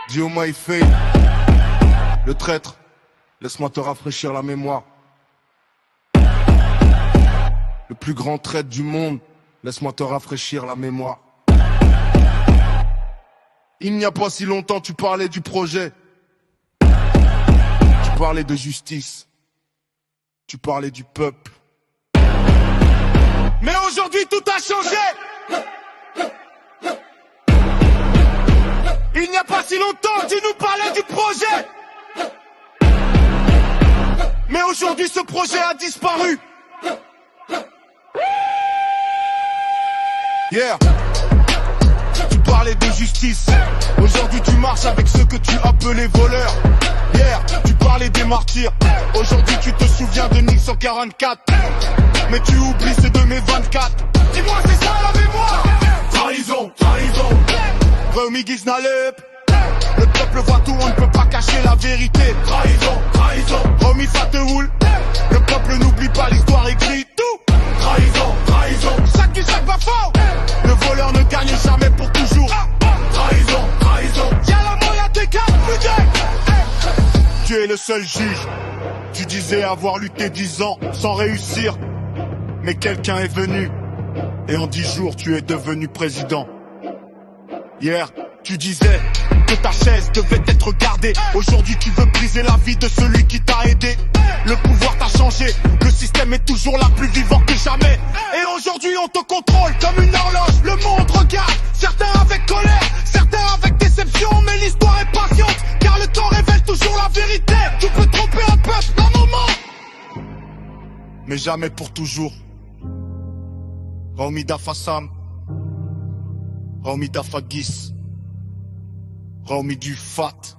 Diomaye Faye, le traître, laisse-moi te rafraîchir la mémoire. Le plus grand traître du monde, laisse-moi te rafraîchir la mémoire. Il n'y a pas si longtemps, tu parlais du projet. Tu parlais de justice. Tu parlais du peuple. Mais aujourd'hui, tout a changé. Il n'y a pas si longtemps, tu nous parlais du projet. Mais aujourd'hui, ce projet a disparu. Yeah. Tu parlais de justice. Aujourd'hui, tu marches avec ceux que tu appelais voleurs. Hier, tu parlais des martyrs. Aujourd'hui, tu te souviens de Nick 144. Mais tu oublies ceux de mes 24. Dis-moi, c'est ça la mémoire. Trahison, trahison. Remi Giznalep. Le peuple voit tout, on ne peut pas cacher la vérité. Trahison, trahison. Remi Fatehoul. Le peuple n'oublie pas, l'histoire écrit tout. Trahison, trahison. Chaque qui chaque va fort. Le voleur ne gagne jamais pour toujours. Trahison, trahison. Y'a la moyen des gars, putain. Tu es le seul juge. Tu disais avoir lutté 10 ans sans réussir. Mais quelqu'un est venu. Et en 10 jours, tu es devenu président. Hier, tu disais que ta chaise devait être gardée. Aujourd'hui, tu veux briser la vie de celui qui t'a aidé. Le pouvoir t'a changé. Le système est toujours là, plus vivant que jamais. Et aujourd'hui, on te contrôle comme une horloge. Le monde regarde, certains avec colère, certains avec déception. Mais l'histoire est patiente, car le temps révèle toujours la vérité. Tu peux tromper un peuple un moment, mais jamais pour toujours. Raoumi Dafa Sam, Raoumi Dafa Gis, Raoumi du Fat.